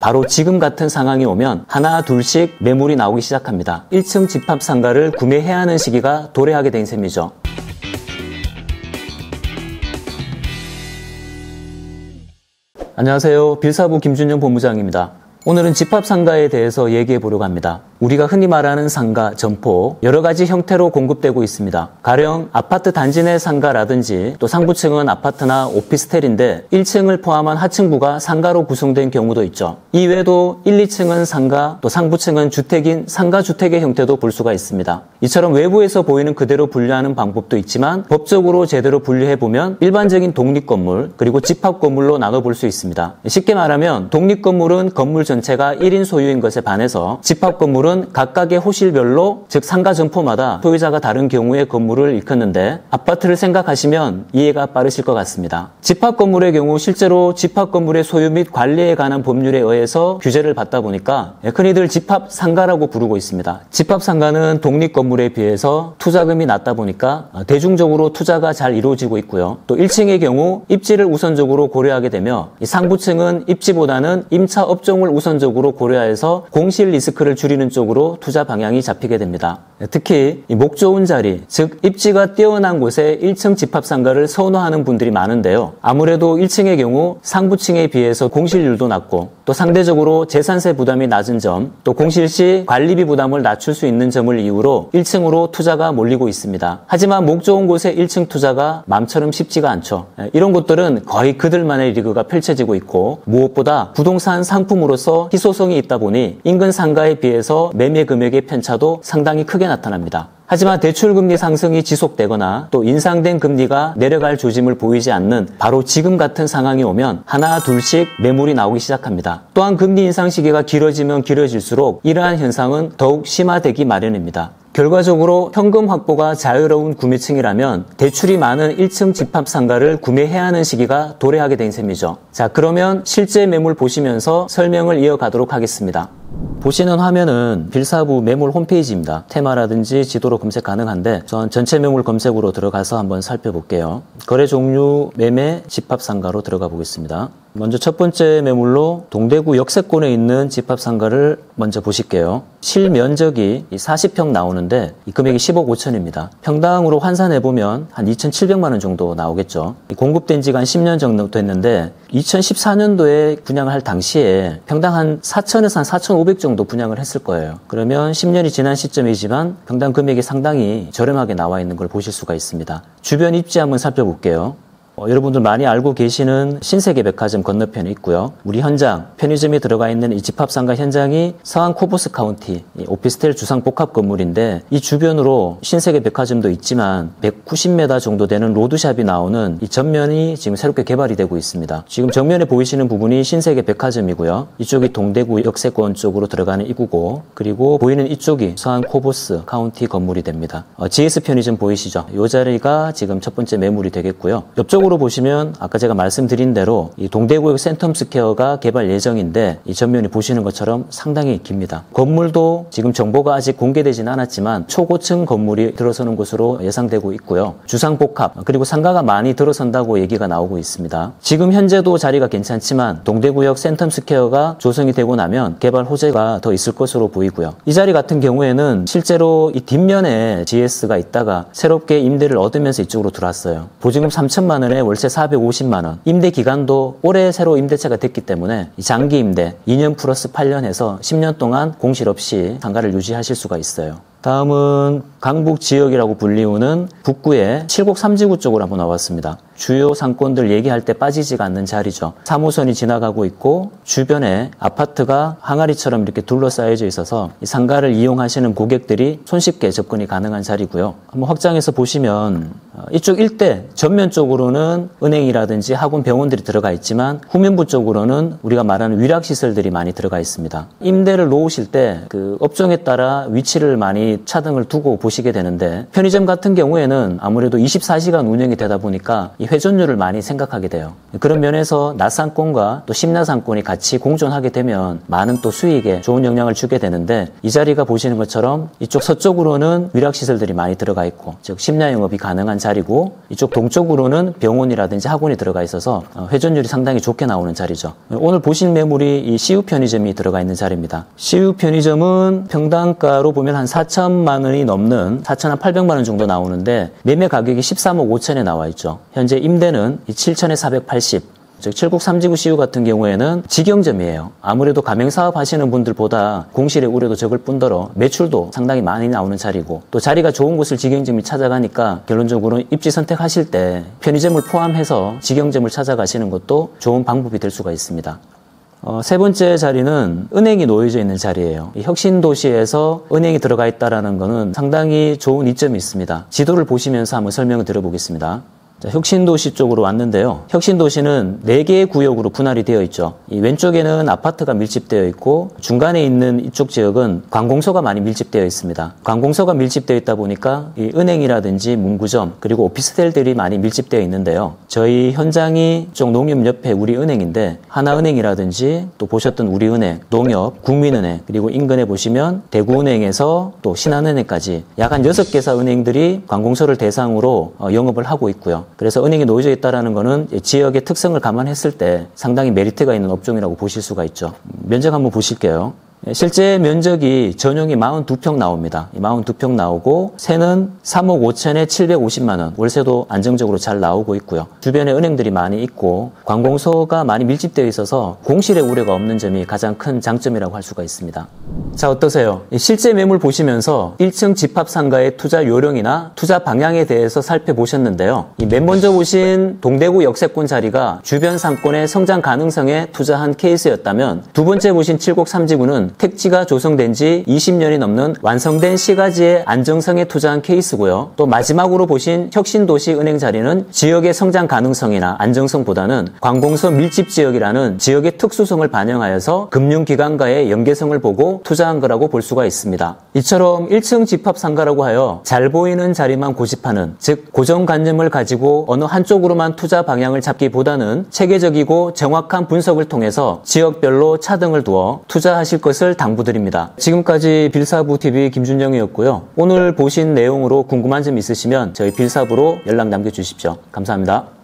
바로 지금 같은 상황이 오면 하나 둘씩 매물이 나오기 시작합니다. 1층 집합 상가를 구매해야 하는 시기가 도래하게 된 셈이죠. 안녕하세요. 빌사부 김준영 본부장입니다. 오늘은 집합상가에 대해서 얘기해 보려고 합니다. 우리가 흔히 말하는 상가, 점포, 여러 가지 형태로 공급되고 있습니다. 가령 아파트 단지 내 상가라든지 또 상부층은 아파트나 오피스텔인데 1층을 포함한 하층부가 상가로 구성된 경우도 있죠. 이외에도 1, 2층은 상가, 또 상부층은 주택인 상가주택의 형태도 볼 수가 있습니다. 이처럼 외부에서 보이는 그대로 분류하는 방법도 있지만 법적으로 제대로 분류해보면 일반적인 독립건물 그리고 집합건물로 나눠볼 수 있습니다. 쉽게 말하면 독립건물은 건물 전체가 1인 소유인 것에 반해서 집합건물은 각각의 호실별로 즉 상가 점포마다 소유자가 다른 경우의 건물을 일컫는데 아파트를 생각하시면 이해가 빠르실 것 같습니다. 집합건물의 경우 실제로 집합건물의 소유 및 관리에 관한 법률에 의해서 규제를 받다 보니까 흔히들 집합상가라고 부르고 있습니다. 집합상가는 독립건물에 비해서 투자금이 낮다 보니까 대중적으로 투자가 잘 이루어지고 있고요. 또 1층의 경우 입지를 우선적으로 고려하게 되며 상부층은 입지보다는 임차 업종을 우선적으로 고려해서 공실 리스크를 줄이는 쪽으로 투자 방향이 잡히게 됩니다. 특히 목 좋은 자리, 즉 입지가 뛰어난 곳에 1층 집합상가를 선호하는 분들이 많은데요. 아무래도 1층의 경우 상부층에 비해서 공실률도 낮고 또 상대적으로 재산세 부담이 낮은 점, 또 공실 시 관리비 부담을 낮출 수 있는 점을 이유로 1층으로 투자가 몰리고 있습니다. 하지만 목 좋은 곳에 1층 투자가 맘처럼 쉽지가 않죠. 이런 곳들은 거의 그들만의 리그가 펼쳐지고 있고 무엇보다 부동산 상품으로서 희소성이 있다 보니 인근 상가에 비해서 매매 금액의 편차도 상당히 크게 나타납니다. 하지만 대출금리 상승이 지속되거나 또 인상된 금리가 내려갈 조짐을 보이지 않는 바로 지금 같은 상황이 오면 하나 둘씩 매물이 나오기 시작합니다. 또한 금리 인상 시기가 길어지면 길어질수록 이러한 현상은 더욱 심화되기 마련입니다. 결과적으로 현금 확보가 자유로운 구매층이라면 대출이 많은 1층 집합상가를 구매해야 하는 시기가 도래하게 된 셈이죠. 자, 그러면 실제 매물 보시면서 설명을 이어가도록 하겠습니다. 보시는 화면은 빌사부 매물 홈페이지입니다. 테마라든지 지도로 검색 가능한데 전 전체 매물 검색으로 들어가서 한번 살펴볼게요. 거래 종류 매매 집합상가로 들어가 보겠습니다. 먼저 첫 번째 매물로 동대구 역세권에 있는 집합상가를 먼저 보실게요. 실면적이 40평 나오는데 이 금액이 10억 5천입니다. 평당으로 환산해보면 한 2,700만 원 정도 나오겠죠. 공급된 지가 한 10년 정도 됐는데 2014년도에 분양을 할 당시에 평당 한 4천에서 한 4,500 정도 분양을 했을 거예요. 그러면 10년이 지난 시점이지만 평당 금액이 상당히 저렴하게 나와 있는 걸 보실 수가 있습니다. 주변 입지 한번 살펴볼게요. 여러분들 많이 알고 계시는 신세계백화점 건너편에 있고요. 우리 현장, 편의점이 들어가 있는 이 집합상가 현장이 서안 코보스 카운티 오피스텔 주상 복합 건물인데 이 주변으로 신세계백화점도 있지만 190m 정도 되는 로드샵이 나오는 이 전면이 지금 새롭게 개발이 되고 있습니다. 지금 정면에 보이시는 부분이 신세계백화점이고요. 이쪽이 동대구 역세권 쪽으로 들어가는 입구고 그리고 보이는 이쪽이 서안 코보스 카운티 건물이 됩니다. GS 편의점 보이시죠? 이 자리가 지금 첫 번째 매물이 되겠고요. 옆쪽으로 보시면 아까 제가 말씀드린 대로 이 동대구역 센텀스퀘어가 개발 예정인데 이 전면이 보시는 것처럼 상당히 깁니다. 건물도 지금 정보가 아직 공개되진 않았지만 초고층 건물이 들어서는 곳으로 예상되고 있고요. 주상복합 그리고 상가가 많이 들어선다고 얘기가 나오고 있습니다. 지금 현재도 자리가 괜찮지만 동대구역 센텀스퀘어가 조성이 되고 나면 개발 호재가 더 있을 것으로 보이고요. 이 자리 같은 경우에는 실제로 이 뒷면에 GS가 있다가 새롭게 임대를 얻으면서 이쪽으로 들어왔어요. 보증금 3천만 원에 월세 450만 원. 임대 기간도 올해 새로 임대차가 됐기 때문에 장기 임대 2년 플러스 8년 해서 10년 동안 공실 없이 상가를 유지하실 수가 있어요. 다음은 강북 지역이라고 불리우는 북구의 칠곡 3지구 쪽으로 한번 와봤습니다. 주요 상권들 얘기할 때 빠지지가 않는 자리죠. 3호선이 지나가고 있고 주변에 아파트가 항아리처럼 이렇게 둘러싸여져 있어서 이 상가를 이용하시는 고객들이 손쉽게 접근이 가능한 자리고요. 한번 확장해서 보시면 이쪽 일대 전면 쪽으로는 은행이라든지 학원, 병원들이 들어가 있지만 후면부 쪽으로는 우리가 말하는 위락시설들이 많이 들어가 있습니다. 임대를 놓으실 때 그 업종에 따라 위치를 많이 차등을 두고 보시면 보시게 되는데 편의점 같은 경우에는 아무래도 24시간 운영이 되다 보니까 이 회전율을 많이 생각하게 돼요. 그런 면에서 낮상권과 또 심야상권이 같이 공존하게 되면 많은 또 수익에 좋은 영향을 주게 되는데 이 자리가 보시는 것처럼 이쪽 서쪽으로는 위락시설들이 많이 들어가 있고 즉 심야 영업이 가능한 자리고 이쪽 동쪽으로는 병원이라든지 학원이 들어가 있어서 회전율이 상당히 좋게 나오는 자리죠. 오늘 보신 매물이 이 CU 편의점이 들어가 있는 자리입니다. CU 편의점은 평당가로 보면 한 4천만 원이 넘는 4,800만 원 정도 나오는데 매매 가격이 13억 5천에 나와 있죠. 현재 임대는 7천에 480. 즉 7국 3지구 CU 같은 경우에는 직영점이에요. 아무래도 가맹사업 하시는 분들보다 공실의 우려도 적을 뿐더러 매출도 상당히 많이 나오는 자리고 또 자리가 좋은 곳을 직영점이 찾아가니까 결론적으로 입지 선택하실 때 편의점을 포함해서 직영점을 찾아가시는 것도 좋은 방법이 될 수가 있습니다. 세 번째 자리는 은행이 놓여져 있는 자리예요. 이 혁신도시에서 은행이 들어가 있다는 것은 상당히 좋은 이점이 있습니다. 지도를 보시면서 한번 설명을 드려보겠습니다. 자, 혁신도시 쪽으로 왔는데요. 혁신도시는 4개의 구역으로 분할이 되어 있죠. 이 왼쪽에는 아파트가 밀집되어 있고 중간에 있는 이쪽 지역은 관공서가 많이 밀집되어 있습니다. 관공서가 밀집되어 있다 보니까 이 은행이라든지 문구점 그리고 오피스텔들이 많이 밀집되어 있는데요. 저희 현장이 쪽 농협 옆에 우리은행인데 하나은행이라든지 또 보셨던 우리은행, 농협, 국민은행 그리고 인근에 보시면 대구은행에서 또 신한은행까지 약 한 6개사 은행들이 관공서를 대상으로 영업을 하고 있고요. 그래서 은행이 놓여져 있다는 것은 지역의 특성을 감안했을 때 상당히 메리트가 있는 업종이라고 보실 수가 있죠. 면적 한번 보실게요. 실제 면적이 전용이 42평 나옵니다. 42평 나오고 세는 3억 5천에 750만 원, 월세도 안정적으로 잘 나오고 있고요. 주변에 은행들이 많이 있고 관공서가 많이 밀집되어 있어서 공실의 우려가 없는 점이 가장 큰 장점이라고 할 수가 있습니다. 자, 어떠세요? 실제 매물 보시면서 1층 집합상가의 투자 요령이나 투자 방향에 대해서 살펴보셨는데요. 맨 먼저 보신 동대구 역세권 자리가 주변 상권의 성장 가능성에 투자한 케이스였다면 두 번째 보신 7곡 3지구는 택지가 조성된 지 20년이 넘는 완성된 시가지의 안정성에 투자한 케이스고요. 또 마지막으로 보신 혁신도시 은행 자리는 지역의 성장 가능성이나 안정성보다는 관공서 밀집 지역이라는 지역의 특수성을 반영하여서 금융기관과의 연계성을 보고 투자한 거라고 볼 수가 있습니다. 이처럼 1층 집합상가라고 하여 잘 보이는 자리만 고집하는, 즉 고정관념을 가지고 어느 한쪽으로만 투자 방향을 잡기보다는 체계적이고 정확한 분석을 통해서 지역별로 차등을 두어 투자하실 것을 당부드립니다. 지금까지 빌사부TV 김준영이었고요. 오늘 보신 내용으로 궁금한 점 있으시면 저희 빌사부로 연락 남겨주십시오. 감사합니다.